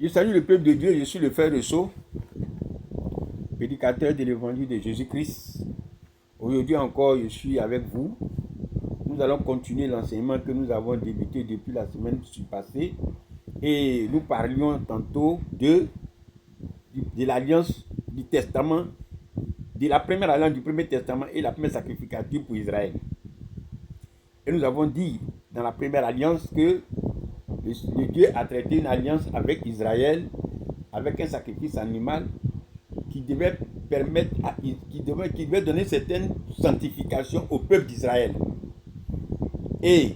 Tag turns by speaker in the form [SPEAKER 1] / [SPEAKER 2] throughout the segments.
[SPEAKER 1] Je salue le peuple de Dieu, je suis le frère de Sceaux, prédicateur de l'évangile de Jésus-Christ. Aujourd'hui encore, je suis avec vous. Nous allons continuer l'enseignement que nous avons débuté depuis la semaine passée. Et nous parlions tantôt de l'alliance du testament, de la première alliance du premier testament et la première sacrificature pour Israël. Et nous avons dit dans la première alliance que le Dieu a traité une alliance avec Israël, avec un sacrifice animal qui devait permettre, qui devait donner certaines sanctifications au peuple d'Israël. Et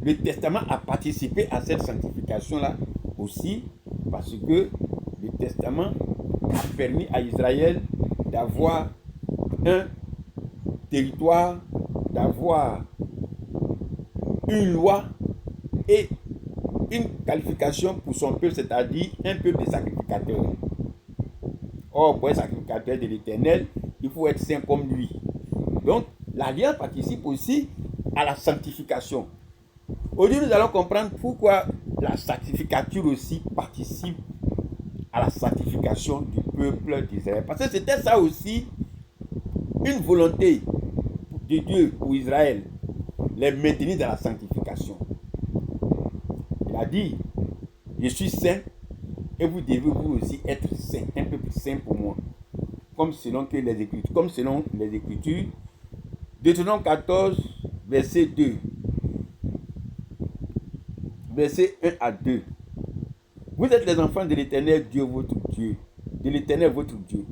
[SPEAKER 1] le testament a participé à cette sanctification-là aussi, parce que le testament a permis à Israël d'avoir un territoire, d'avoir une loi et une qualification pour son peuple, c'est-à-dire un peuple de sacrificateurs. Or, pour être sacrificateur de l'Éternel, il faut être saint comme lui. Donc, l'alliance participe aussi à la sanctification. Aujourd'hui, nous allons comprendre pourquoi la sanctificature aussi participe à la sanctification du peuple d'Israël. Parce que c'était ça aussi une volonté de Dieu pour Israël, les maintenir dans la sanctification. Il a dit, je suis saint et vous devez vous aussi être saint, un peu plus saint pour moi. Comme selon les Écritures, Deutéronome 14, verset 2. Verset 1 à 2. Vous êtes les enfants de l'Éternel Dieu, votre Dieu. De l'Éternel, votre Dieu.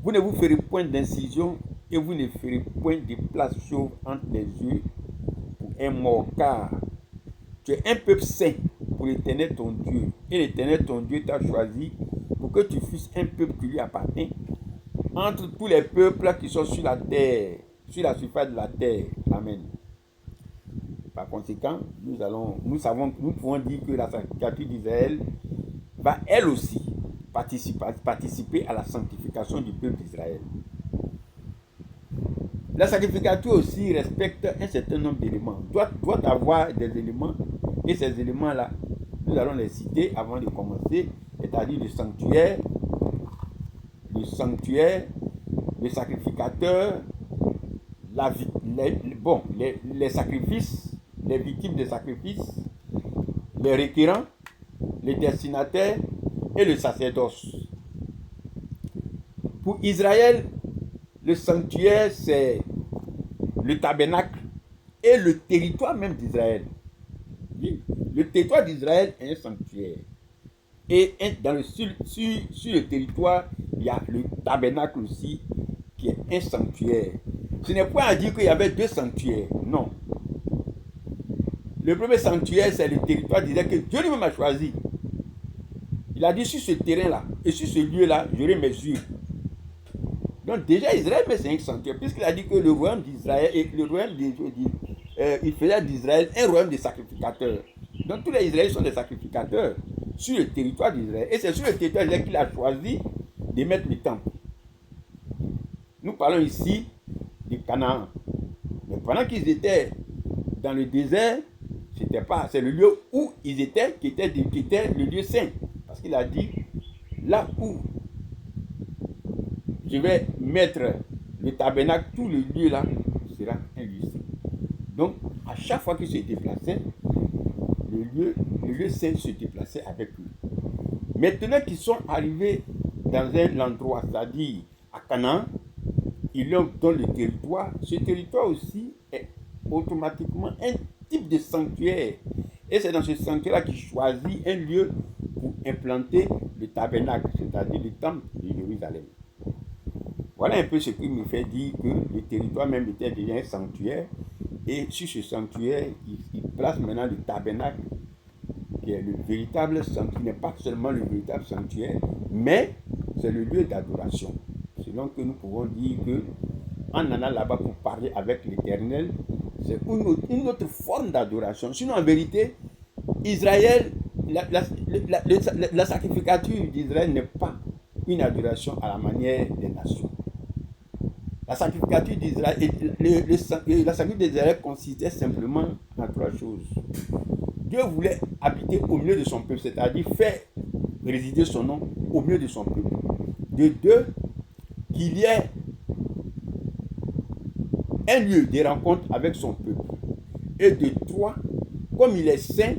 [SPEAKER 1] Vous ne vous ferez point d'incision et vous ne ferez point de place chauve entre les yeux pour un mort, car tu es un peuple saint pour l'Éternel ton Dieu. Et l'Éternel ton Dieu t'a choisi pour que tu fusses un peuple qui lui appartient entre tous les peuples qui sont sur la terre, sur la surface de la terre. Amen. Par conséquent, nous pouvons dire que la sanctification d'Israël va elle aussi participer à la sanctification du peuple d'Israël. La sanctification aussi respecte un certain nombre d'éléments. Doit avoir des éléments, et ces éléments-là, nous allons les citer avant de commencer, c'est-à-dire le sanctuaire, le sacrificateur, les sacrifices, les victimes de sacrifices, les requérants, les destinataires et le sacerdoce. Pour Israël, le sanctuaire, c'est le tabernacle et le territoire même d'Israël. Oui, le territoire d'Israël est un sanctuaire. Et sur le territoire, il y a le tabernacle aussi, qui est un sanctuaire. Ce n'est pas à dire qu'il y avait deux sanctuaires, non. Le premier sanctuaire, c'est le territoire d'Israël que Dieu lui-même a choisi. Il a dit, sur ce terrain-là et sur ce lieu-là, j'aurai mes yeux. Donc déjà, Israël, mais c'est un sanctuaire, puisqu'il a dit que le royaume d'Israël, il faisait d'Israël un royaume de sacrificateurs. Donc tous les Israéliens sont des sacrificateurs sur le territoire d'Israël. Et c'est sur le territoire d'Israël qu'il a choisi de mettre le temple. Nous parlons ici de Canaan. Mais pendant qu'ils étaient dans le désert, c'est le lieu où ils étaient qui était le lieu saint. Parce qu'il a dit, là où je vais mettre le tabernacle, tout le lieu là sera un lieu saint. Donc, à chaque fois qu'ils se déplaçaient, le lieu saint se déplaçait avec eux. Maintenant qu'ils sont arrivés dans un endroit, c'est-à-dire à Canaan, ils leur donnent le territoire. Ce territoire aussi est automatiquement un type de sanctuaire. Et c'est dans ce sanctuaire-là qu'ils choisissent un lieu pour implanter le tabernacle, c'est-à-dire le temple de Jérusalem. Voilà un peu ce qui me fait dire que le territoire même était déjà un sanctuaire. Et sur ce sanctuaire, il place maintenant le tabernacle, qui est le véritable sanctuaire, qui n'est pas seulement le véritable sanctuaire, mais c'est le lieu d'adoration. Selon que nous pouvons dire que en allant là-bas pour parler avec l'Éternel, c'est une autre forme d'adoration. Sinon, en vérité, Israël, la sacrificature d'Israël n'est pas une adoration à la manière des nations. La sacrificature d'Israël, la sacrificature d'Israël consistait simplement en trois choses. Dieu voulait habiter au milieu de son peuple, c'est-à-dire faire résider son nom au milieu de son peuple. De deux, qu'il y ait un lieu de rencontre avec son peuple. Et de trois, comme il est saint,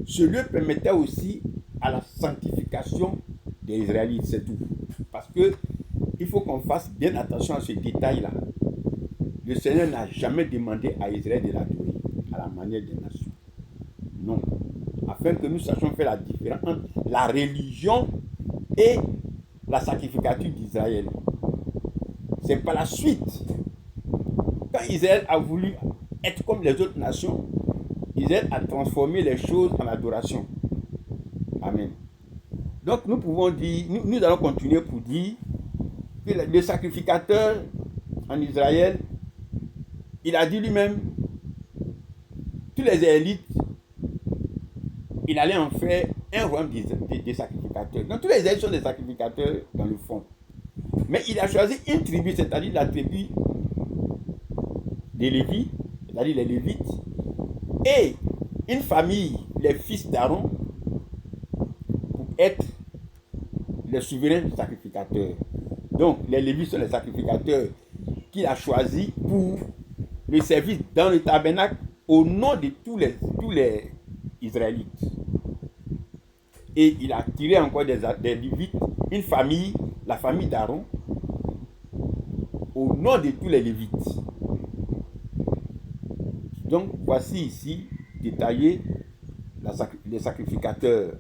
[SPEAKER 1] ce lieu permettait aussi à la sanctification des Israélites, c'est tout. Parce que il faut qu'on fasse bien attention à ce détail-là. Le Seigneur n'a jamais demandé à Israël de l'adorer à la manière des nations. Non. Afin que nous sachions faire la différence entre la religion et la sacrificature d'Israël. C'est par la suite, quand Israël a voulu être comme les autres nations, Israël a transformé les choses en adoration. Amen. Donc nous pouvons dire, nous allons continuer pour dire que le sacrificateur en Israël, il a dit lui-même, tous les Israélites, il allait en faire un royaume des sacrificateurs. Donc tous les Israélites sont des sacrificateurs dans le fond. Mais il a choisi une tribu, c'est-à-dire la tribu des Lévites, c'est-à-dire les Lévites, et une famille, les fils d'Aaron, pour être les souverains sacrificateurs. Donc les Lévites sont les sacrificateurs qu'il a choisis pour le service dans le tabernacle au nom de tous les Israélites. Et il a tiré encore des Lévites, une famille, la famille d'Aaron, au nom de tous les Lévites. Donc voici ici détaillé les sacrificateurs.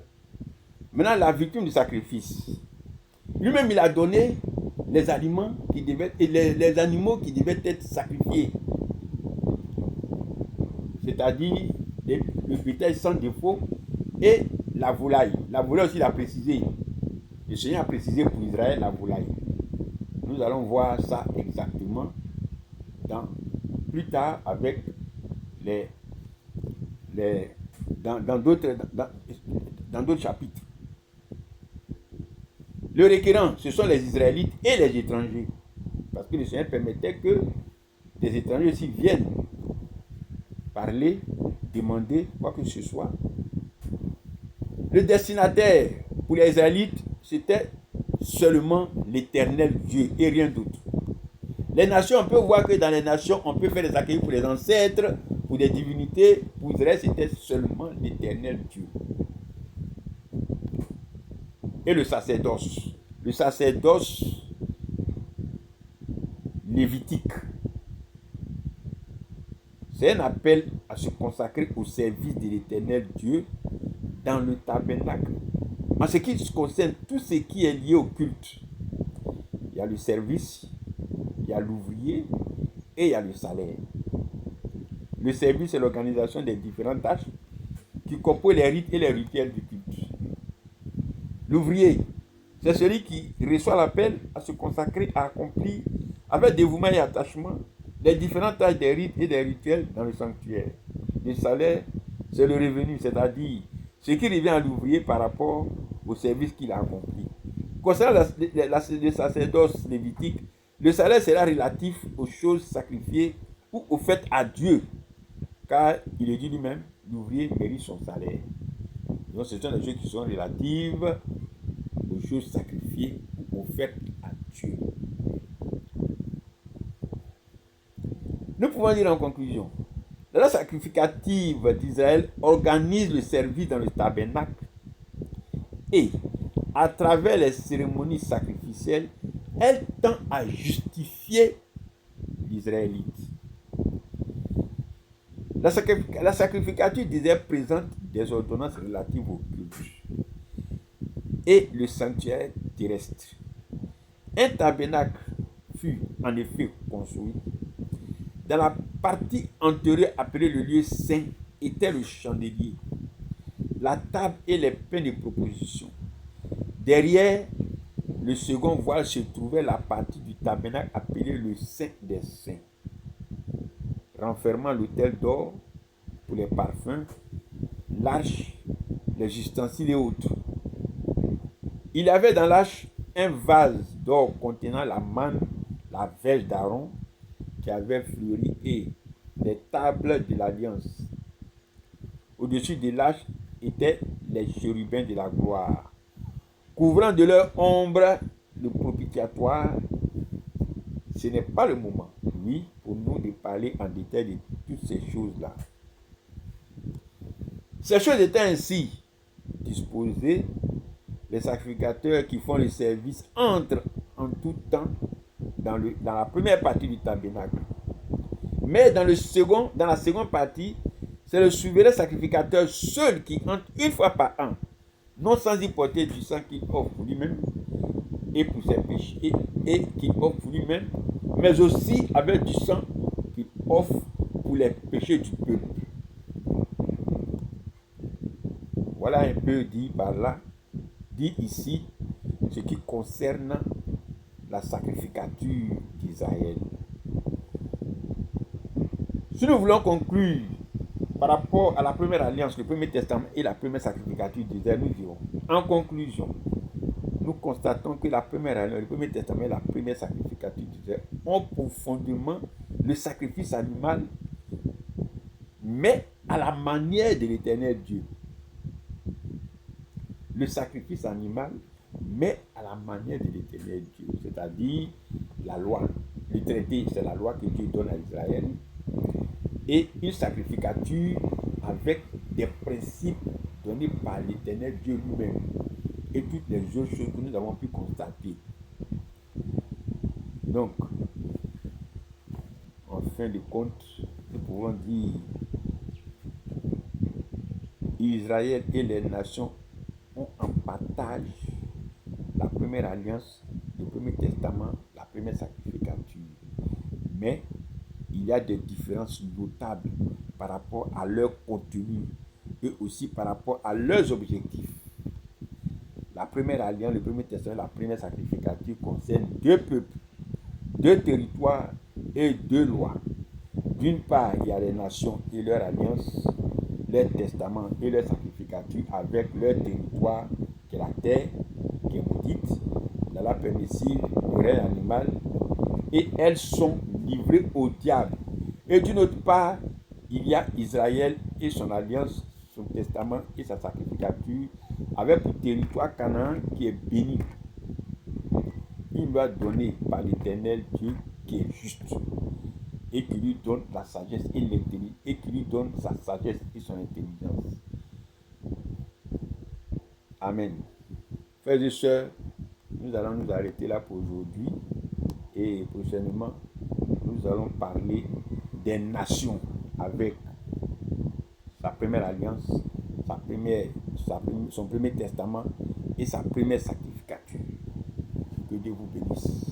[SPEAKER 1] Maintenant la victime du sacrifice. Lui-même il a donné les aliments qui devaient, et les animaux qui devaient être sacrifiés. C'est-à-dire le bétail sans défaut et la volaille. La volaille aussi il a précisé. Le Seigneur a précisé pour Israël la volaille. Nous allons voir ça exactement plus tard avec dans d'autres chapitres. Le requérant, ce sont les Israélites et les étrangers. Parce que le Seigneur permettait que des étrangers aussi viennent parler, demander quoi que ce soit. Le destinataire pour les Israélites, c'était seulement l'Éternel Dieu et rien d'autre. Les nations, on peut voir que dans les nations, on peut faire des accueils pour les ancêtres, pour des divinités. Pour Israël, c'était seulement l'Éternel Dieu. Et le sacerdoce. Le sacerdoce lévitique. C'est un appel à se consacrer au service de l'Éternel Dieu dans le tabernacle. En ce qui concerne tout ce qui est lié au culte, il y a le service, il y a l'ouvrier et il y a le salaire. Le service, c'est l'organisation des différentes tâches qui composent les rites et les rituels du culte. L'ouvrier, c'est celui qui reçoit l'appel à se consacrer, à accomplir avec dévouement et attachement les différentes tâches des rites et des rituels dans le sanctuaire. Le salaire, c'est le revenu, c'est-à-dire ce qui revient à l'ouvrier par rapport au service qu'il a accompli. Concernant le sacerdoce lévitique, le salaire sera relatif aux choses sacrifiées ou aux fêtes à Dieu, car il le dit lui-même, l'ouvrier mérite son salaire. Donc ce sont des choses qui sont relatives aux choses sacrifiées ou aux fêtes à Dieu. Nous pouvons dire en conclusion, la loi sacrificative d'Israël organise le service dans le tabernacle et, à travers les cérémonies sacrificielles, elle tend à justifier l'Israélite. La sacrificature d'Israël présente des ordonnances relatives au culte et le sanctuaire terrestre. Un tabernacle fut en effet construit. Dans la partie antérieure appelée le lieu saint était le chandelier, la table et les pains de proposition. Derrière le second voile se trouvait la partie du tabernacle appelée le Saint des Saints, renfermant l'autel d'or pour les parfums, l'arche, les ustensiles et autres. Il y avait dans l'arche un vase d'or contenant la manne, la verge d'Aaron qui avait fleuri et les tables de l'alliance. Au-dessus de l'arche étaient les chérubins de la gloire. couvrant de leur ombre le propitiatoire, ce n'est pas le moment, oui, pour nous de parler en détail de toutes ces choses-là. Ces choses étant ainsi disposées, les sacrificateurs qui font le service entrent en tout temps dans la première partie du tabernacle. Mais dans la seconde partie, c'est le souverain sacrificateur seul qui entre une fois par an, non sans y porter du sang qu'il offre pour lui-même et pour ses péchés, et qu'il offre pour lui-même, mais aussi avec du sang qu'il offre pour les péchés du peuple. Voilà un peu dit par là, dit ici, ce qui concerne la sacrificature d'Israël. Si nous voulons conclure par rapport à la première alliance, le premier testament et la première sacrificature d'Israël, nous dirons, en conclusion, nous constatons que la première alliance, le premier testament et la première sacrificature d'Israël ont pour fondement le sacrifice animal, mais à la manière de l'Éternel Dieu. Le sacrifice animal, mais à la manière de l'Éternel Dieu, c'est-à-dire la loi. Le traité, c'est la loi que Dieu donne à Israël, et une sacrificature avec des principes donnés par l'Éternel Dieu lui-même, et toutes les autres choses que nous avons pu constater. Donc, en fin de compte, nous pouvons dire Israël et les nations ont en partage la première alliance, le premier testament, la première sacrificature. Mais il y a des différences notables par rapport à leur contenu et aussi par rapport à leurs objectifs. La première alliance, le premier testament, la première sacrificature concerne deux peuples, deux territoires et deux lois. D'une part, il y a les nations et leur alliance, leur testament et leur sacrificature avec leur territoire, qui est la terre, qui est maudite, dans la permissive, le règne animal, et elles sont livrées au diable. Et d'une autre part, il y a Israël et son alliance, son testament et sa sacrificature, avec le territoire Canaan qui est béni. Une loi donnée par l'Éternel Dieu qui est juste, et qui lui donne la sagesse et l'intelligence, et qui lui donne sa sagesse et son intelligence. Amen. Frères et sœurs, nous allons nous arrêter là pour aujourd'hui, et prochainement, nous allons parler des nations avec sa première alliance, son premier testament et sa première sacrificature. Que Dieu vous bénisse.